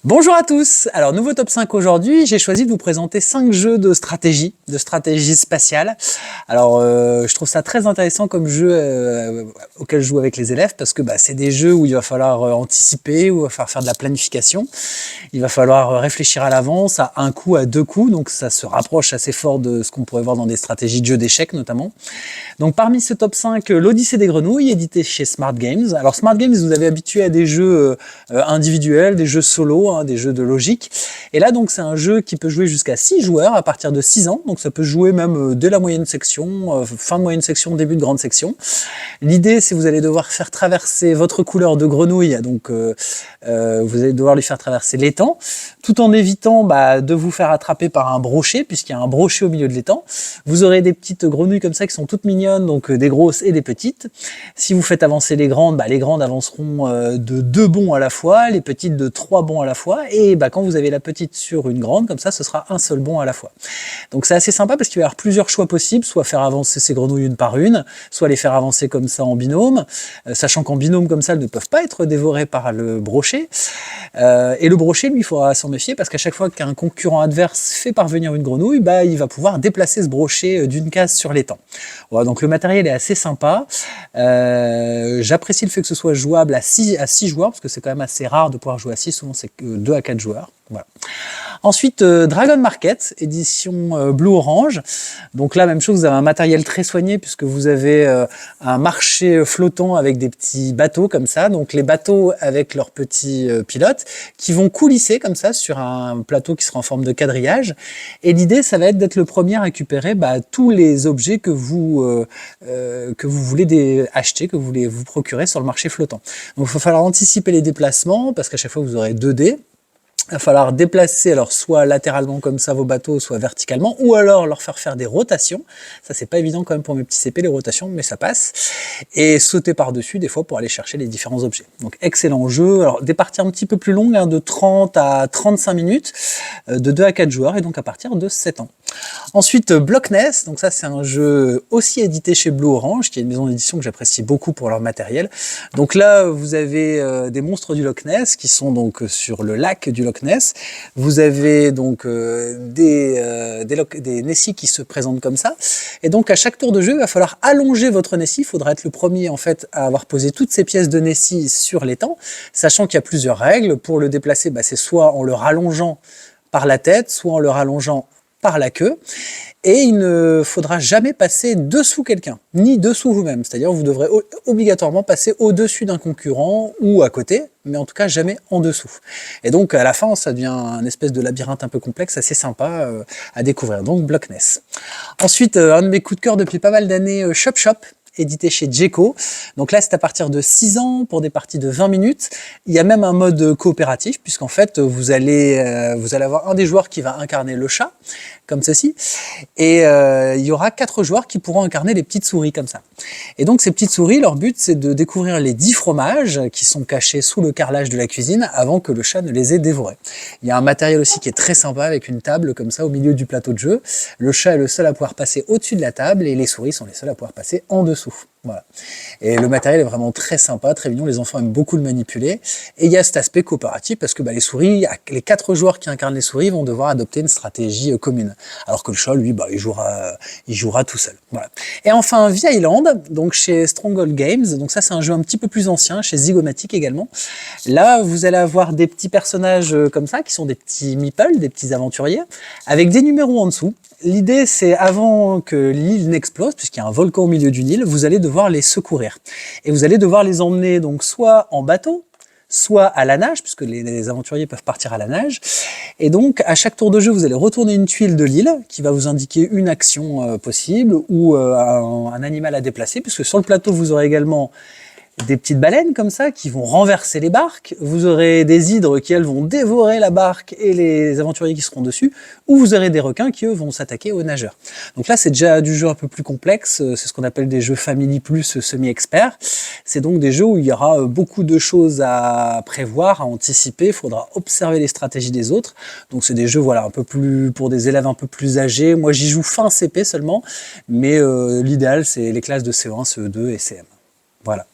Bonjour à tous. Alors, nouveau top 5 aujourd'hui. J'ai choisi de vous présenter 5 jeux de stratégie spatiale. Alors, je trouve ça très intéressant comme jeu auquel je joue avec les élèves parce que c'est des jeux où il va falloir anticiper, où il va falloir faire de la planification. Il va falloir réfléchir à l'avance, à un coup, à deux coups. Donc, ça se rapproche assez fort de ce qu'on pourrait voir dans des stratégies de jeux d'échecs notamment. Donc, parmi ce top 5, l'Odyssée des Grenouilles, édité chez Smart Games. Alors, Smart Games, vous avez habitué à des jeux individuels, des jeux solo, des jeux de logique. Et là, donc, c'est un jeu qui peut jouer jusqu'à 6 joueurs à partir de 6 ans. Donc, ça peut jouer même dès la moyenne section, fin de moyenne section, début de grande section. L'idée, c'est que vous allez devoir faire traverser votre couleur de grenouille. Donc, vous allez devoir lui faire traverser l'étang, tout en évitant de vous faire attraper par un brochet, puisqu'il y a un brochet au milieu de l'étang. Vous aurez des petites grenouilles comme ça qui sont toutes mignonnes, donc des grosses et des petites. Si vous faites avancer les grandes avanceront de 2 bonds à la fois, les petites de 3 bonds à la fois. Et quand vous avez la petite sur une grande, comme ça, ce sera un seul bond à la fois. Donc c'est assez sympa parce qu'il va y avoir plusieurs choix possibles, soit faire avancer ces grenouilles une par une, soit les faire avancer comme ça en binôme, sachant qu'en binôme comme ça, elles ne peuvent pas être dévorées par le brochet. Et le brochet, lui, il faudra s'en méfier parce qu'à chaque fois qu'un concurrent adverse fait parvenir une grenouille, il va pouvoir déplacer ce brochet d'une case sur l'étang. Voilà, donc le matériel est assez sympa. J'apprécie le fait que ce soit jouable à 6 joueurs parce que c'est quand même assez rare de pouvoir jouer à 6, souvent c'est que 2 à 4 joueurs. Voilà. Ensuite, Dragon Market, édition bleu-orange. Donc là, même chose, vous avez un matériel très soigné puisque vous avez un marché flottant avec des petits bateaux comme ça. Donc les bateaux avec leurs petits pilotes qui vont coulisser comme ça sur un plateau qui sera en forme de quadrillage. Et l'idée, ça va être d'être le premier à récupérer tous les objets que vous voulez acheter, que vous voulez vous procurer sur le marché flottant. Donc il va falloir anticiper les déplacements parce qu'à chaque fois, vous aurez 2 dés. Il va falloir déplacer alors soit latéralement comme ça vos bateaux, soit verticalement, ou alors leur faire des rotations. Ça, c'est pas évident quand même pour mes petits CP, les rotations, mais ça passe. Et sauter par-dessus, des fois, pour aller chercher les différents objets. Donc, excellent jeu. Alors, des parties un petit peu plus longues, de 30 à 35 minutes, de 2 à 4 joueurs, et donc à partir de 7 ans. Ensuite, Blockness. Donc ça, c'est un jeu aussi édité chez bleu-orange, qui est une maison d'édition que j'apprécie beaucoup pour leur matériel. Donc là, vous avez des monstres du Loch Ness qui sont donc sur le lac du Loch Ness. Vous avez donc des Nessie qui se présentent comme ça. Et donc, à chaque tour de jeu, il va falloir allonger votre Nessie. Il faudra être le premier, en fait, à avoir posé toutes ces pièces de Nessie sur l'étang, sachant qu'il y a plusieurs règles. Pour le déplacer, c'est soit en le rallongeant par la tête, soit en le rallongeant par la queue, et il ne faudra jamais passer dessous quelqu'un, ni dessous vous-même, c'est-à-dire vous devrez obligatoirement passer au-dessus d'un concurrent ou à côté, mais en tout cas jamais en dessous. Et donc à la fin, ça devient un espèce de labyrinthe un peu complexe, assez sympa à découvrir, donc Blockness. Ensuite, un de mes coups de cœur depuis pas mal d'années, Chop Chop, édité chez Djeco. Donc là, c'est à partir de 6 ans pour des parties de 20 minutes. Il y a même un mode coopératif, puisqu'en fait, vous allez avoir un des joueurs qui va incarner le chat, comme ceci, et il y aura 4 joueurs qui pourront incarner les petites souris, comme ça. Et donc, ces petites souris, leur but, c'est de découvrir les 10 fromages qui sont cachés sous le carrelage de la cuisine avant que le chat ne les ait dévorés. Il y a un matériel aussi qui est très sympa, avec une table comme ça au milieu du plateau de jeu. Le chat est le seul à pouvoir passer au-dessus de la table, et les souris sont les seules à pouvoir passer en dessous. Voilà. Et le matériel est vraiment très sympa, très mignon, les enfants aiment beaucoup le manipuler. Et il y a cet aspect coopératif parce que les souris, les 4 joueurs qui incarnent les souris vont devoir adopter une stratégie commune. Alors que le chat, lui, il jouera tout seul. Voilà. Et enfin, The Island, donc chez Stronghold Games. Donc ça, c'est un jeu un petit peu plus ancien, chez Zygomatic également. Là, vous allez avoir des petits personnages comme ça, qui sont des petits meeples, des petits aventuriers, avec des numéros en dessous. L'idée, c'est avant que l'île n'explose, puisqu'il y a un volcan au milieu d'une île, vous allez devoir les secourir. Et vous allez devoir les emmener donc soit en bateau, soit à la nage, puisque les aventuriers peuvent partir à la nage. Et donc, à chaque tour de jeu, vous allez retourner une tuile de l'île qui va vous indiquer une action possible ou un animal à déplacer, puisque sur le plateau, vous aurez également des petites baleines comme ça qui vont renverser les barques, vous aurez des hydres qui elles vont dévorer la barque et les aventuriers qui seront dessus, ou vous aurez des requins qui eux vont s'attaquer aux nageurs. Donc là c'est déjà du jeu un peu plus complexe, c'est ce qu'on appelle des jeux family plus semi-experts. C'est donc des jeux où il y aura beaucoup de choses à prévoir, à anticiper, il faudra observer les stratégies des autres. Donc c'est des jeux un peu plus pour des élèves un peu plus âgés. Moi j'y joue fin CP seulement, mais l'idéal c'est les classes de CE1, CE2 et CM. Voilà.